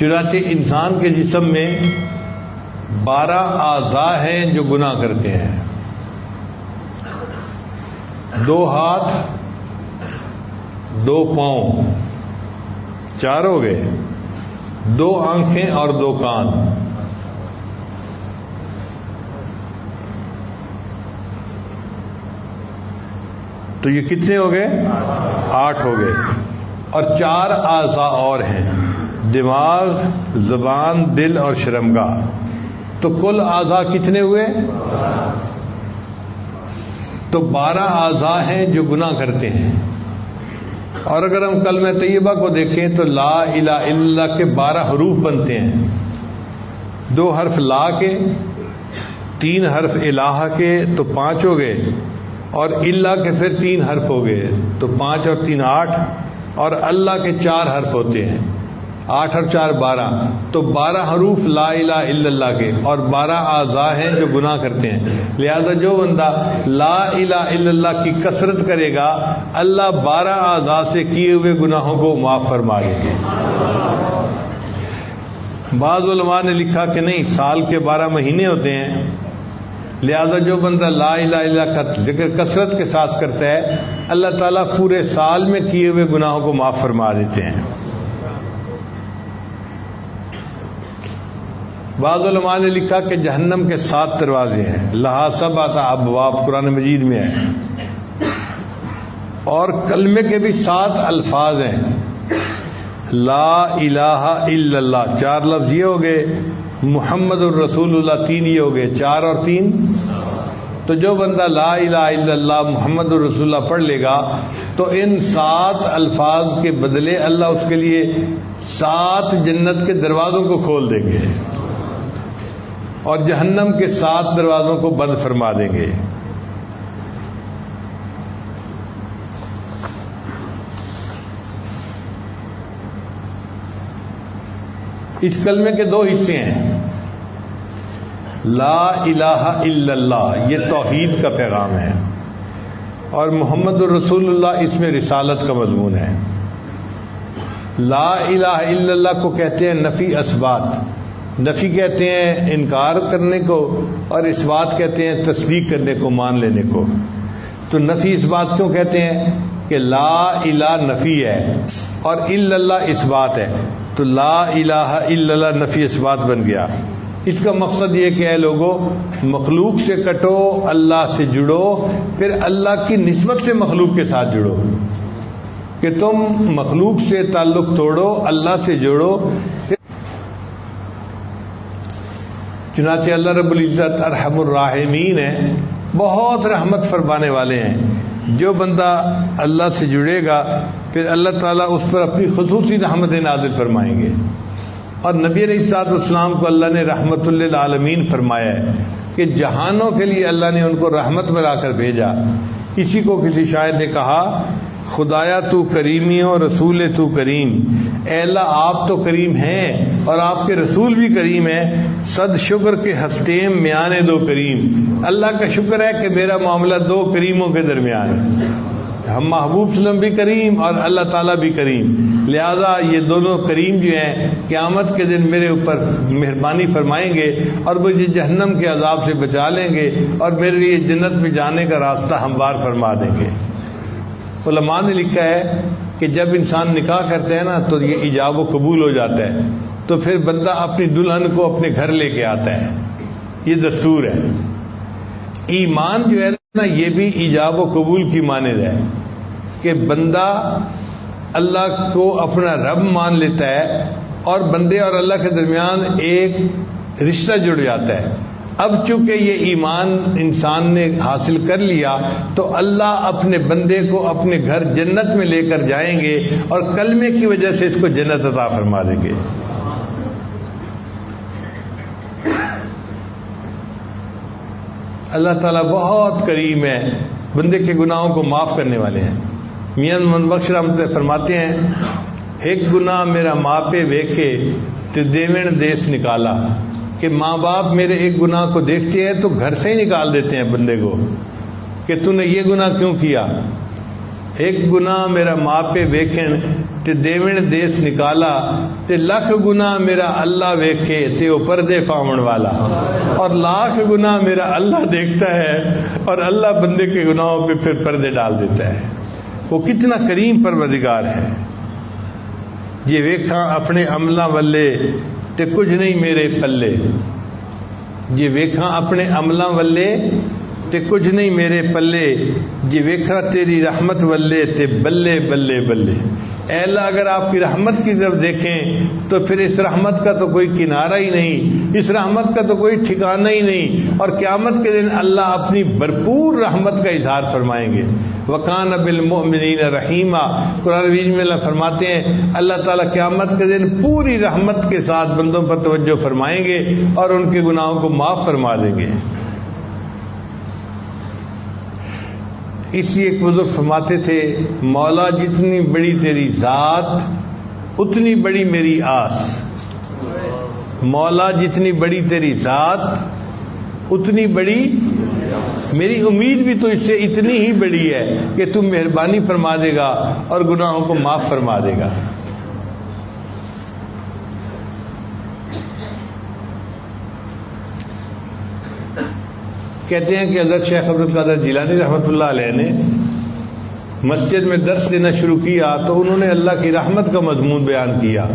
چنانچہ انسان کے جسم میں 12 اعضاء ہیں جو گناہ کرتے ہیں. 2 ہاتھ، 2 پاؤں، 4 ہو گئے. 2 آنکھیں اور 2 کان. تو یہ کتنے ہو گئے؟ 8 ہو گئے. اور 4 اعضاء اور ہیں، دماغ، زبان، دل اور شرمگاہ. تو کل اعضاء کتنے ہوئے؟ تو 12 اعضاء ہیں جو گناہ کرتے ہیں. اور اگر ہم کلمہ طیبہ کو دیکھیں تو لا الہ الا اللہ کے 12 حروف بنتے ہیں. 2 حرف لا کے، 3 حرف الہ کے تو 5 ہو گئے، اور اللہ کے پھر 3 حرف ہو گئے تو 5 اور 3 8، اور اللہ کے 4 حرف ہوتے ہیں، 8 اور 4 12. تو 12 حروف لا الہ الا اللہ کے اور 12 اعضاء ہیں جو گناہ کرتے ہیں. لہذا جو بندہ لا الہ الا اللہ کی کثرت کرے گا، اللہ 12 اعضاء سے کیے ہوئے گناہوں کو معاف فرما دے گا. بعض علماء نے لکھا کہ نہیں، سال کے 12 مہینے ہوتے ہیں، لہذا جو بندہ لا الہ الا اللہ کا ذکر کثرت کے ساتھ کرتا ہے، اللہ تعالیٰ پورے سال میں کیے ہوئے گناہوں کو معاف فرما دیتے ہیں. بعض علماء نے لکھا کہ جہنم کے 7 دروازے ہیں، لہا 7 ابواب قرآن مجید میں ہے. اور کلمے کے بھی 7 الفاظ ہیں، لا الہ الا اللہ 4 لفظ یہ ہو گئے، محمد الرسول اللہ 3 یہ ہو گئے، 4 اور 3. تو جو بندہ لا الہ الا اللہ محمد الرسول اللہ پڑھ لے گا تو ان 7 الفاظ کے بدلے اللہ اس کے لیے 7 جنت کے دروازوں کو کھول دیں گے اور جہنم کے 7 دروازوں کو بند فرما دیں گے. اس کلمے کے 2 حصے ہیں. لا الہ الا اللہ یہ توحید کا پیغام ہے، اور محمد الرسول اللہ اس میں رسالت کا مضمون ہے. لا الہ الا اللہ کو کہتے ہیں نفی اثبات. نفی کہتے ہیں انکار کرنے کو، اور اثبات کہتے ہیں تصدیق کرنے کو، مان لینے کو. تو نفی اثبات کیوں کہتے ہیں؟ کہ لا الہ نفی ہے اور الا اللہ اثبات ہے، تو لا الہ الا اللہ نفی اثبات بن گیا. اس کا مقصد یہ کہ اے لوگو، مخلوق سے کٹو، اللہ سے جڑو، پھر اللہ کی نسبت سے مخلوق کے ساتھ جڑو. کہ تم مخلوق سے تعلق توڑو، اللہ سے جوڑو. چنانچہ اللہ رب العزت ارحم الراحمین ہے، بہت رحمت فرمانے والے ہیں. جو بندہ اللہ سے جڑے گا پھر اللہ تعالیٰ اس پر اپنی خصوصی رحمت نازل فرمائیں گے. اور نبی علیہ الصلوۃ والسلام کو اللہ نے رحمت للعالمین فرمایا ہے کہ جہانوں کے لیے اللہ نے ان کو رحمت بنا کر بھیجا. اسی کو کسی شاعر نے کہا، خدایا تو کریمی و رسول تو کریم. اے اللہ آپ تو کریم ہیں اور آپ کے رسول بھی کریم ہیں. صد شکر کے ہستیم میانے 2 کریم. اللہ کا شکر ہے کہ میرا معاملہ 2 کریموں کے درمیان ہے. ہم محبوب صلی اللہ علیہ وسلم بھی کریم اور اللہ تعالیٰ بھی کریم، لہذا یہ دونوں کریم جو ہیں قیامت کے دن میرے اوپر مہربانی فرمائیں گے اور مجھے جہنم کے عذاب سے بچا لیں گے اور میرے لیے جنت میں جانے کا راستہ ہموار فرما دیں گے. علماء نے لکھا ہے کہ جب انسان نکاح کرتے ہیں نا تو یہ ایجاب و قبول ہو جاتا ہے، تو پھر بندہ اپنی دلہن کو اپنے گھر لے کے آتا ہے. یہ دستور ہے. ایمان جو ہے نا یہ بھی ایجاب و قبول کی مانند ہے کہ بندہ اللہ کو اپنا رب مان لیتا ہے اور بندے اور اللہ کے درمیان ایک رشتہ جڑ جاتا ہے. اب چونکہ یہ ایمان انسان نے حاصل کر لیا تو اللہ اپنے بندے کو اپنے گھر جنت میں لے کر جائیں گے اور کلمے کی وجہ سے اس کو جنت عطا فرما دیں گے. اللہ تعالیٰ بہت کریم ہے، بندے کے گناہوں کو معاف کرنے والے ہیں. میاں محمد بخش رحمۃ اللہ فرماتے ہیں، ایک گناہ میرا ماں پہ ویکھے تے دیوین دیس نکالا. کہ ماں باپ میرے ایک گناہ کو دیکھتے ہیں تو گھر سے ہی نکال دیتے ہیں بندے کو کہ تو نے یہ گناہ کیوں کیا. ایک گناہ میرا ماں پہ ویکھن تے دیوین دیس نکالا تے لکھ گناہ میرا اللہ ویکھے تے او پردے پاون والا، اور لاکھ گناہ میرا اللہ دیکھتا ہے اور اللہ بندے کے گناہوں پہ پھر پردے ڈال دیتا ہے۔ وہ کتنا کریم پروردگار ہے۔ یہ ویکھاں اپنے عملاں والے تے کچھ نہیں میرے پلے، یہ ویکھاں اپنے عملاں والے تے کچھ نہیں میرے پلے، یہ ویکھا تیری رحمت والے تے بلے بلے بلے۔ اے اللہ اگر آپ کی رحمت کی طرف دیکھیں تو پھر اس رحمت کا تو کوئی کنارہ ہی نہیں، اس رحمت کا تو کوئی ٹھکانہ ہی نہیں، اور قیامت کے دن اللہ اپنی بھرپور رحمت کا اظہار فرمائیں گے۔ وَكَانَ بِالْمُؤْمِنِينَ رَحِيمًا، قرآن مجید میں اللہ فرماتے ہیں اللہ تعالیٰ قیامت کے دن پوری رحمت کے ساتھ بندوں پر توجہ فرمائیں گے اور ان کے گناہوں کو معاف فرما دیں گے۔ اس لیے ایک بزرگ فرماتے تھے مولا جتنی بڑی تیری ذات اتنی بڑی میری آس، مولا جتنی بڑی تیری ذات اتنی بڑی میری امید بھی تو اس سے اتنی ہی بڑی ہے کہ تم مہربانی فرما دے گا اور گناہوں کو معاف فرما دے گا۔ کہتے ہیں کہ حضرت شیخ عبد القادر جیلانی رحمۃ اللہ علیہ نے مسجد میں درس دینا شروع کیا تو انہوں نے اللہ کی رحمت کا مضمون بیان کیا،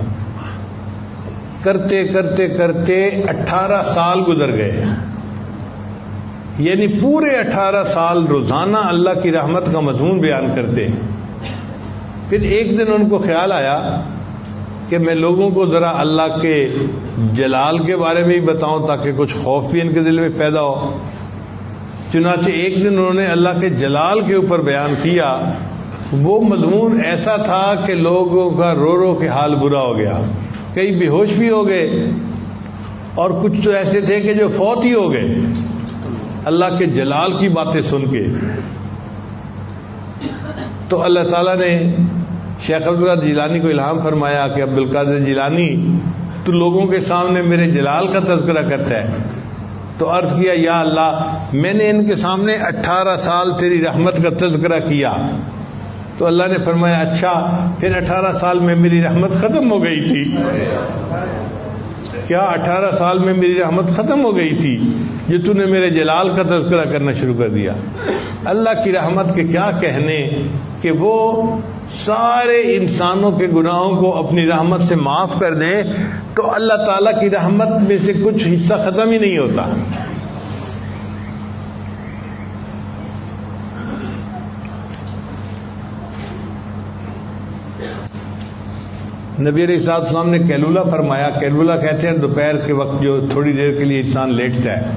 کرتے کرتے کرتے 18 سال گزر گئے، یعنی پورے 18 سال روزانہ اللہ کی رحمت کا مضمون بیان کرتے۔ پھر ایک دن ان کو خیال آیا کہ میں لوگوں کو ذرا اللہ کے جلال کے بارے میں ہی بتاؤں تاکہ کچھ خوف بھی ان کے دل میں پیدا ہو۔ چنانچہ ایک دن انہوں نے اللہ کے جلال کے اوپر بیان کیا، وہ مضمون ایسا تھا کہ لوگوں کا رو رو کے حال برا ہو گیا، کئی بے ہوش بھی ہو گئے اور کچھ تو ایسے تھے کہ جو فوت ہی ہو گئے اللہ کے جلال کی باتیں سن کے۔ تو اللہ تعالیٰ نے شیخ عبد القادر جیلانی کو الہام فرمایا کہ عبد القادر جیلانی تو لوگوں کے سامنے میرے جلال کا تذکرہ کرتا ہے۔ تو عرض کیا یا اللہ میں نے ان کے سامنے 18 سال تیری رحمت کا تذکرہ کیا۔ تو اللہ نے فرمایا اچھا پھر 18 سال میں میری رحمت ختم ہو گئی تھی کیا؟ 18 سال میں میری رحمت ختم ہو گئی تھی جو تو نے میرے جلال کا تذکرہ کرنا شروع کر دیا۔ اللہ کی رحمت کے کیا کہنے کہ وہ سارے انسانوں کے گناہوں کو اپنی رحمت سے معاف کر دے تو اللہ تعالیٰ کی رحمت میں سے کچھ حصہ ختم ہی نہیں ہوتا۔ نبی علیہ السلام نے کیلولہ فرمایا، کیلولہ کہتے ہیں دوپہر کے وقت جو تھوڑی دیر کے لیے انسان لیٹتا ہے،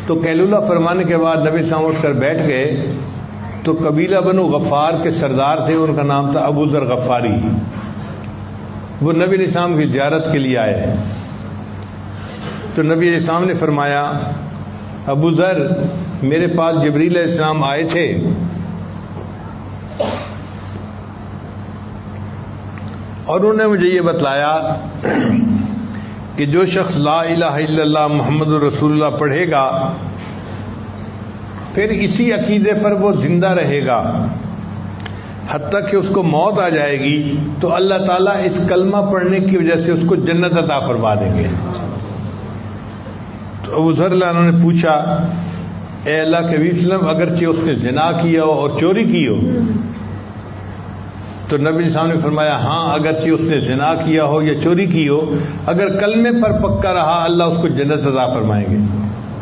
تو کیلولہ فرمانے کے بعد نبی صاحب اٹھ کر بیٹھ گئے تو قبیلہ بنو غفار کے سردار تھے، ان کا نام تھا ابو ذر غفاری، وہ نبی علیہ السلام کی زیارت کے لیے آئے۔ تو نبی علیہ السلام نے فرمایا ابو ذر میرے پاس جبریل علیہ السلام آئے تھے اور انہوں نے مجھے یہ بتلایا کہ جو شخص لا الہ الا اللہ محمد رسول اللہ پڑھے گا پھر اسی عقیدے پر وہ زندہ رہے گا حتیٰ کہ اس کو موت آ جائے گی تو اللہ تعالیٰ اس کلمہ پڑھنے کی وجہ سے اس کو جنت عطا فرما دیں گے۔ تو ابو ذر نے پوچھا اے اللہ کے نبی صلی اللہ علیہ وسلم اگرچہ اس نے زنا کیا ہو اور چوری کی ہو؟ تو نبی صاحب نے فرمایا ہاں اگرچہ اس نے زنا کیا ہو یا چوری کی ہو، اگر کلمے پر پکا رہا اللہ اس کو جنت عطا فرمائیں گے۔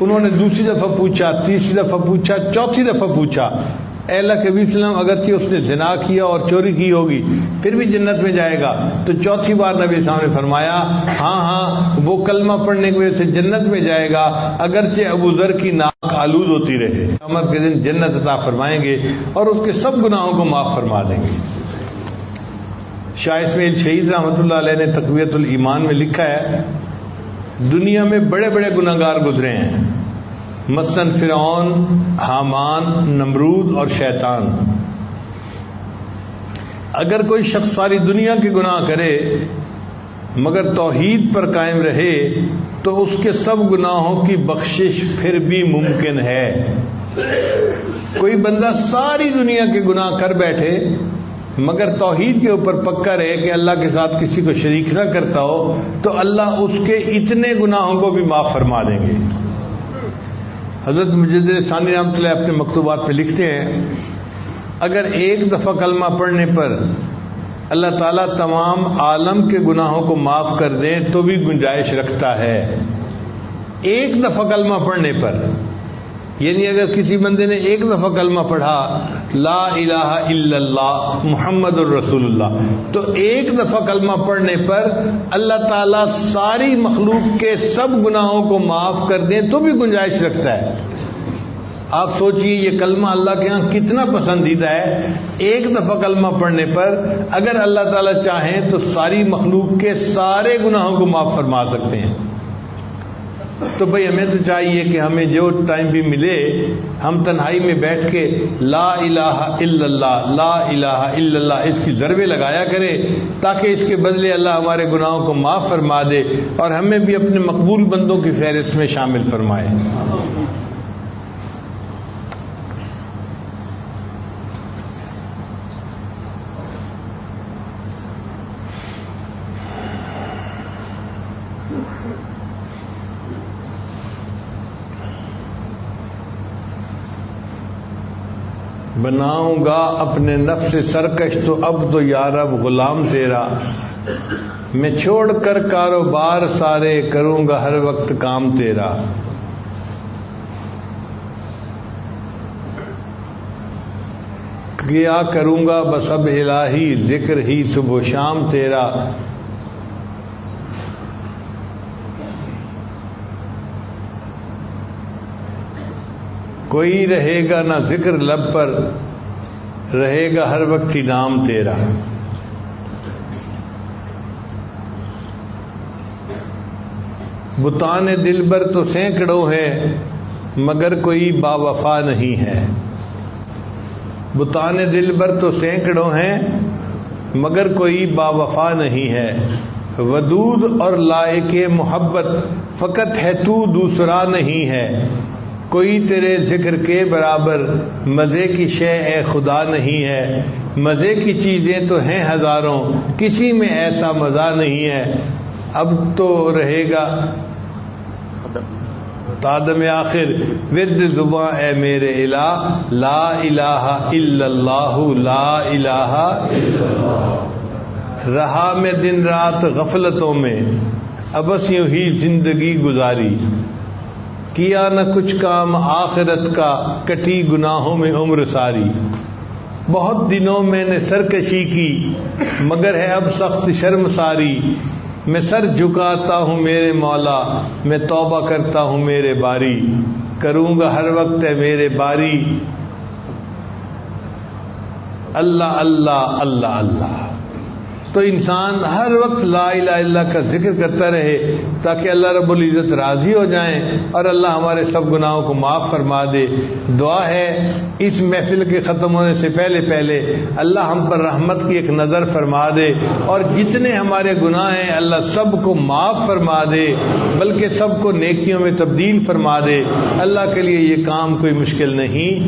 انہوں نے دوسری دفعہ پوچھا، تیسری دفعہ پوچھا، چوتھی دفعہ پوچھا اے اللہ کے نبی صلی اللہ علیہ وسلم اگرچہ اس نے زنا کیا اور چوری کی ہوگی پھر بھی جنت میں جائے گا؟ تو چوتھی بار نبی صاحب نے فرمایا ہاں وہ کلمہ پڑھنے کی وجہ سے جنت میں جائے گا اگرچہ ابو ذر کی ناک آلود ہوتی رہے، قیامت کے دن جنت عطا فرمائیں گے اور اس کے سب گناہوں کو معاف فرما دیں گے۔ شاہ اسماعیل شہید رحمۃ اللہ علیہ نے تقویۃ الایمان میں لکھا ہے دنیا میں بڑے بڑے گناہگار گزرے ہیں، مثلاً فرعون، حامان، نمرود اور شیطان۔ اگر کوئی شخص ساری دنیا کے گناہ کرے مگر توحید پر قائم رہے تو اس کے سب گناہوں کی بخشش پھر بھی ممکن ہے۔ کوئی بندہ ساری دنیا کے گناہ کر بیٹھے مگر توحید کے اوپر پکا رہے کہ اللہ کے ساتھ کسی کو شریک نہ کرتا ہو تو اللہ اس کے اتنے گناہوں کو بھی معاف فرما دیں گے. حضرت مجدد ثانی رحمۃ اللہ اپنے مکتوبات پہ لکھتے ہیں اگر ایک دفعہ کلمہ پڑھنے پر اللہ تعالیٰ تمام عالم کے گناہوں کو معاف کر دیں تو بھی گنجائش رکھتا ہے. ایک دفعہ کلمہ پڑھنے پر، یعنی اگر کسی بندے نے ایک دفعہ کلمہ پڑھا لا الہ الا اللہ محمد الرسول اللہ، تو ایک دفعہ کلمہ پڑھنے پر اللہ تعالیٰ ساری مخلوق کے سب گناہوں کو معاف کر دیں تو بھی گنجائش رکھتا ہے. آپ سوچئے یہ کلمہ اللہ کے ہاں کتنا پسندیدہ ہے. ایک دفعہ کلمہ پڑھنے پر اگر اللہ تعالیٰ چاہیں تو ساری مخلوق کے سارے گناہوں کو معاف فرما سکتے ہیں. تو بھئی ہمیں تو چاہیے کہ ہمیں جو ٹائم بھی ملے ہم تنہائی میں بیٹھ کے لا الہ الا اللہ لا الہ الا اللہ اس کی ضربیں لگایا کریں تاکہ اس کے بدلے اللہ ہمارے گناہوں کو معاف فرما دے اور ہمیں بھی اپنے مقبول بندوں کی فہرست میں شامل فرمائے. بناؤں گا اپنے نفس سرکش تو اب تو یارب غلام تیرا، میں چھوڑ کر کاروبار سارے کروں گا ہر وقت کام تیرا. کیا کروں گا بس اب الہی ذکر ہی صبح و شام تیرا. کوئی رہے گا نہ ذکر لب پر، رہے گا ہر وقت ہی نام تیرا. بتان دل بر تو سینکڑوں ہیں مگر کوئی با وفا نہیں ہے. بتان دل بر تو سینکڑوں ہیں مگر کوئی با وفا نہیں ہے. ودود اور لائق محبت فقط ہے تو دوسرا نہیں ہے. کوئی تیرے ذکر کے برابر مزے کی شے اے خدا نہیں ہے. مزے کی چیزیں تو ہیں ہزاروں کسی میں ایسا مزہ نہیں ہے. اب تو رہے گا تادم آخر ورد زباں اے میرے الہ لا الہ الا اللہ لا الہ الا اللہ. رہا میں دن رات غفلتوں میں ابس یوں ہی زندگی گزاری. کیا نہ کچھ کام آخرت کا کٹی گناہوں میں عمر ساری. بہت دنوں میں نے سرکشی کی مگر ہے اب سخت شرم ساری. میں سر جھکاتا ہوں میرے مولا میں توبہ کرتا ہوں میرے باری. کروں گا ہر وقت ہے میرے باری اللہ اللہ اللہ اللہ. تو انسان ہر وقت لا الہ الا اللہ کا ذکر کرتا رہے تاکہ اللہ رب العزت راضی ہو جائیں اور اللہ ہمارے سب گناہوں کو معاف فرما دے. دعا ہے اس محفل کے ختم ہونے سے پہلے پہلے اللہ ہم پر رحمت کی ایک نظر فرما دے اور جتنے ہمارے گناہ ہیں اللہ سب کو معاف فرما دے بلکہ سب کو نیکیوں میں تبدیل فرما دے. اللہ کے لیے یہ کام کوئی مشکل نہیں.